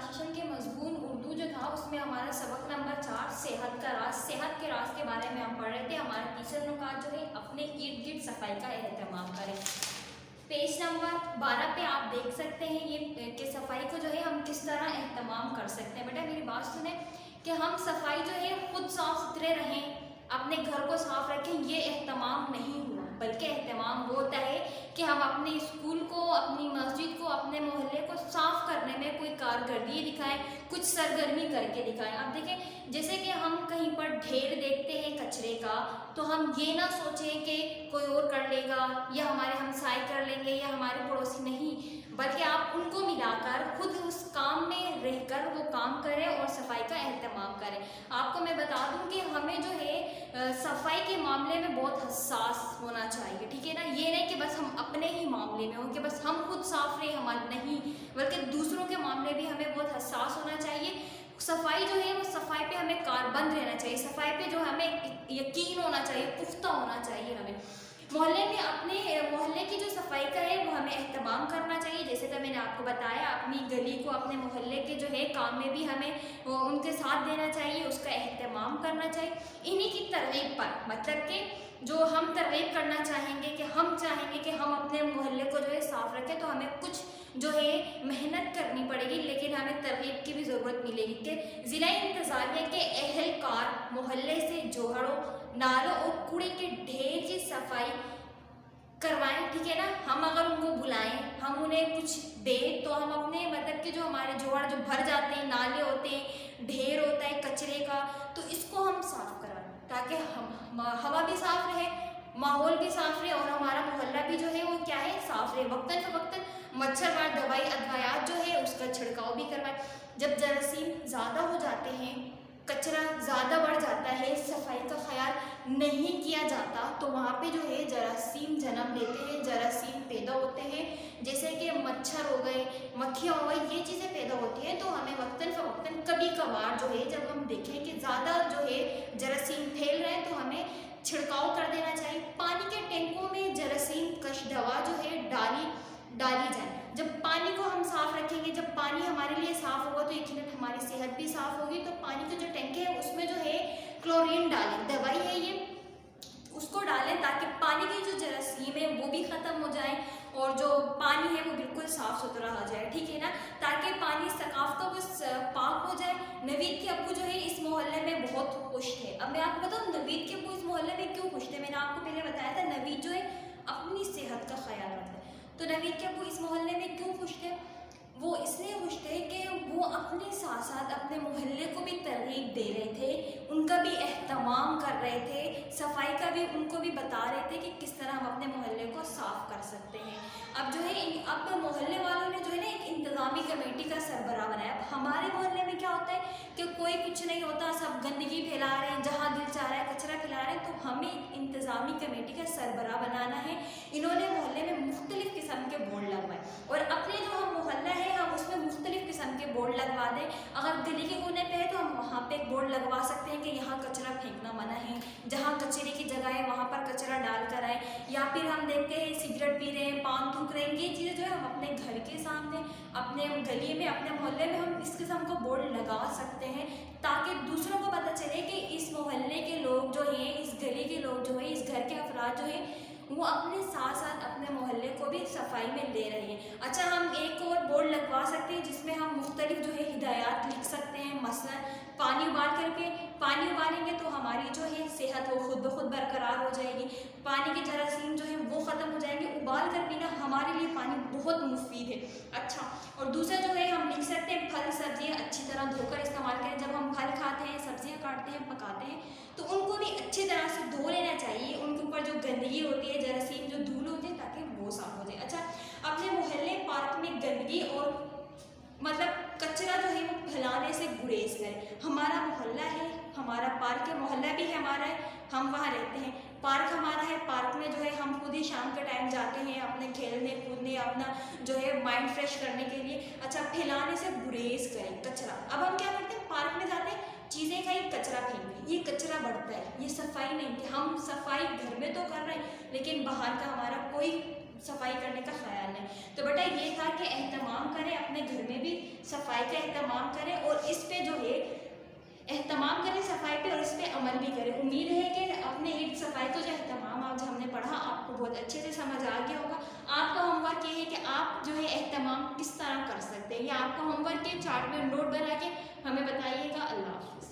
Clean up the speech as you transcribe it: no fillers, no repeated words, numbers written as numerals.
Last session کے مضمون اردو جو تھا اس میں ہمارا سبق نمبر 4 صحت کا راز، صحت کے راز کے بارے میں ہم پڑھ رہے تھے۔ ہمارے تیسرے نکات جو ہے اپنے ارد گرد صفائی کا اہتمام کریں۔ پیج نمبر 12 پہ آپ دیکھ سکتے ہیں یہ کہ صفائی کو جو ہے ہم کس طرح اہتمام کر سکتے ہیں۔ بیٹا میری بات سنیں کہ ہم صفائی جو ہے خود صاف ستھرے رہیں، اپنے گھر کو صاف رکھیں، یہ اہتمام نہیں ہوا، بلکہ اہتمام وہ ہوتا ہے کہ ہم اپنے اسکول کو، اپنی مسجد کو، اپنے محلے کو صاف کرنے میں کوئی کارکردگی دکھائیں، کچھ سرگرمی کر کے دکھائیں۔ اب دیکھیں جیسے کہ ہم کہیں پر ڈھیر دیکھتے ہیں کچرے کا تو ہم یہ نہ سوچیں کہ کوئی اور کر لے گا یا ہمارے ہمسائے کر لیں گے یا ہمارے پڑوسی، نہیں، بلکہ آپ ان کو ملا کر خود اس کام میں رہ کر وہ کام کریں اور صفائی کا اہتمام کریں۔ آپ کو میں بتا دوں کہ ہمیں جو ہے صفائی کے معاملے میں بہت حساس ہونا چاہیے، ٹھیک ہے نا۔ یہ نہیں کہ بس ہم اپنے ہی معاملے میں ہوں کہ بس ہم خود صاف رہیں، ہمارے نہیں، بلکہ دوسروں کے معاملے بھی ہمیں بہت حساس ہونا چاہیے۔ صفائی جو ہے وہ صفائی پہ ہمیں کاربند رہنا چاہیے، صفائی پہ جو ہمیں یقین ہونا چاہیے، پختہ ہونا چاہیے ہمیں۔ محلے میں اپنے محلے کی جو صفائی کا ہے وہ ہمیں اہتمام کرنا چاہیے، جیسے کہ میں نے آپ کو بتایا اپنی گلی کو، اپنے محلے کے جو ہے کام میں بھی ہمیں ان کے ساتھ دینا چاہیے، اس کا اہتمام کرنا چاہیے۔ انہی کی ترغیب پر، مطلب کہ جو ہم ترغیب کرنا چاہیں گے کہ ہم چاہیں گے کہ ہم اپنے محلے کو جو ہے صاف رکھیں تو ہمیں کچھ جو ہے محنت کرنی پڑے گی، لیکن ہمیں ترغیب کی بھی ضرورت ملے گی کہ ضلع انتظامیہ کے اہلکار محلے سے جوہڑوں، نالوں اور کوڑے کے ڈھیر کی صفائی کروائیں، ٹھیک ہے نا۔ ہم اگر ان کو بلائیں، ہم انہیں کچھ دیں تو ہم اپنے مطلب کہ جو ہمارے جوہر جو بھر جاتے ہیں، نالے ہوتے ہیں، ڈھیر ہوتا ہے کچرے کا، تو اس کو ہم صاف کروائیں تاکہ ہوا بھی صاف رہے، ماحول بھی صاف رہے اور ہمارا محلہ بھی جو ہے وہ کیا ہے، صاف رہے۔ وقتاً فوقتاً مچھر مار دوائی ادویات جو ہے اس کا چھڑکاؤ بھی کروائیں۔ جب جراثیم زیادہ ہو جاتے ہیں، کچرا زیادہ بڑھ جاتا ہے، صفائی کا خیال نہیں کیا جاتا تو وہاں پہ جو ہے جراثیم جنم لیتے ہیں، جراثیم پیدا ہوتے ہیں، جیسے کہ مچھر ہو گئے، مکھیاں ہو گئی، یہ چیزیں پیدا ہوتی ہیں۔ تو ہمیں وقتاً فوقتاً کبھی کبھار جو ہے جب ہم دیکھیں کہ زیادہ جو ہے جراثیم پھیل رہے ہیں تو ہمیں چھڑکاؤ کر دینا چاہیے۔ پانی کے ٹینکوں میں جراثیم کش دوا جو ہے ڈالی جائے۔ جب پانی کو ہم صاف رکھیں گے، جب پانی ہمارے لیے صاف ہوگا تو یقیناً ہماری صحت بھی صاف ہوگی۔ تو پانی کے جو ٹینک ہے اس میں جو ہے کلورین ڈالیں، دوائی ہے یہ، اس کو ڈالیں تاکہ پانی کی جو جراثیم ہے وہ بھی ختم ہو جائے اور جو پانی ہے وہ بالکل صاف ستھرا ہو جائے، ٹھیک ہے نا، تاکہ پانی ثقافتوں کو پاک ہو جائے۔ نوید کے ابو جو ہے اس محلے میں بہت خوش تھے۔ اب میں آپ کو بتاؤں نوید کے ابو اس محلے میں کیوں خوش تھے۔ میں نے آپ کو پہلے بتایا تھا نوید جو ہے اپنی صحت کا خیال رکھتا ہے، تو نوید کے ابو اس محلے میں کیوں خوش تھے؟ وہ اس لیے خوش تھے کہ وہ اپنے ساتھ ساتھ اپنے محلے کو بھی ترغیب دے رہے تھے، ان کا بھی اہتمام کر رہے تھے، صفائی کا بھی ان کو بھی بتا رہے تھے کہ کس طرح ہم اپنے محلے کو صاف کر سکتے ہیں۔ اب جو ہے اب محلے والوں نے جو ہے نا ایک انتظامی کمیٹی کا سربراہ بنایا۔ اب ہمارے محلے میں کیا ہوتا ہے کہ کوئی کچھ نہیں ہوتا، سب گندگی پھیلا رہے ہیں، جہاں دل چاہ رہا ہے کچرا پھیلا رہے ہیں، تو ہمیں انتظامی کمیٹی کا سربراہ بنانا ہے۔ انہوں نے محلے میں مختلف قسم کے بورڈ لگوائے اور اپنے جو ہم محلہ ہے ہم اس میں مختلف قسم کے بورڈ لگوا دیں۔ اگر گلی کے کونے پہ ہے تو ہم وہاں پہ ایک بورڈ لگوا سکتے ہیں کہ یہاں کچرا پھینکنا منع ہے، جہاں کچرے کی جگہ ہے وہاں پر کچرا ڈال کر آئے۔ یا پھر ہم دیکھتے ہیں سگریٹ پی رہے ہیں، پان تھوک رہے ہیں، یہ چیزیں جو ہے ہم اپنے گھر کے سامنے، اپنے گلی میں، اپنے محلے میں ہم اس قسم کو بورڈ لگا سکتے ہیں تاکہ دوسروں کو پتہ چلے کہ اس محلے کے لوگ جو ہیں، اس گلی کے لوگ جو ہیں، اس گھر کے افراد جو ہیں وہ اپنے ساتھ ساتھ اپنے محلے کو بھی صفائی میں لے رہے ہیں۔ اچھا ہم ایک اور بورڈ لگوا سکتے ہیں جس میں ہم مختلف جو ہے ہدایات لکھ سکتے ہیں، مثلا پانی ابال کر کے، پانی ابالیں گے تو ہماری جو ہے صحت وہ خود بخود برقرار ہو جائے گی، پانی کے جراثیم جو ہے وہ ختم ہو جائیں گے۔ ابال کر پینا ہمارے لیے پانی بہت مفید ہے۔ اچھا اور دوسرا جو ہے ہم لکھ سکتے ہیں پھل سبزیاں اچھی طرح دھو کر استعمال کریں۔ جب ہم پھل کھاتے ہیں، سبزیاں کاٹتے ہیں، پکاتے ہیں تو ان کو بھی اچھی طرح سے دھو لینا چاہیے، ان کے اوپر جو گندگی ہوتی ہے، جراثیم جو دھول ہوتی ہے، تاکہ وہ صاف ہو جائے۔ اچھا اپنے محلے پارک میں گندگی اور مطلب کچرا جو ہے وہ پھیلانے سے گریز کریں۔ ہمارا محلہ ہے، ہمارا پارک ہے، محلہ بھی ہمارا ہے، ہم وہاں رہتے ہیں، پارک ہمارا ہے، پارک میں جو ہے ہم خود ہی شام کے ٹائم جاتے ہیں اپنے کھیلنے کودنے، اپنا جو ہے مائنڈ فریش کرنے کے لیے۔ اچھا پھیلانے سے گریز کریں کچرا۔ اب ہم کیا کرتے ہیں، پارک میں جاتے ہیں، چیزیں کھائی، کچرا پھینک، یہ کچرا بڑھتا ہے، یہ صفائی نہیں کہ ہم صفائی گھر میں تو کر رہے ہیں لیکن باہر کا ہمارا کوئی صفائی کرنے کا خیال نہیں. تو بیٹا یہ تھا کہ اہتمام کریں، اپنے گھر میں بھی صفائی کا اہتمام کریں اور اس پہ جو ہے اہتمام کریں صفائی پہ، اور اس پہ عمل بھی کریں. امید ہے کہ اپنے ارد صفائی کا جو اہتمام آج ہم نے پڑھا آپ کو بہت اچھے سے سمجھ آ گیا ہوگا. آپ کا ہوم ورک یہ ہے کہ آپ جو ہے اہتمام کس طرح کر سکتے ہیں، یا آپ کا ہوم ورک کے چارٹ میں نوٹ بنا کے ہمیں بتائیے گا. اللہ حافظ.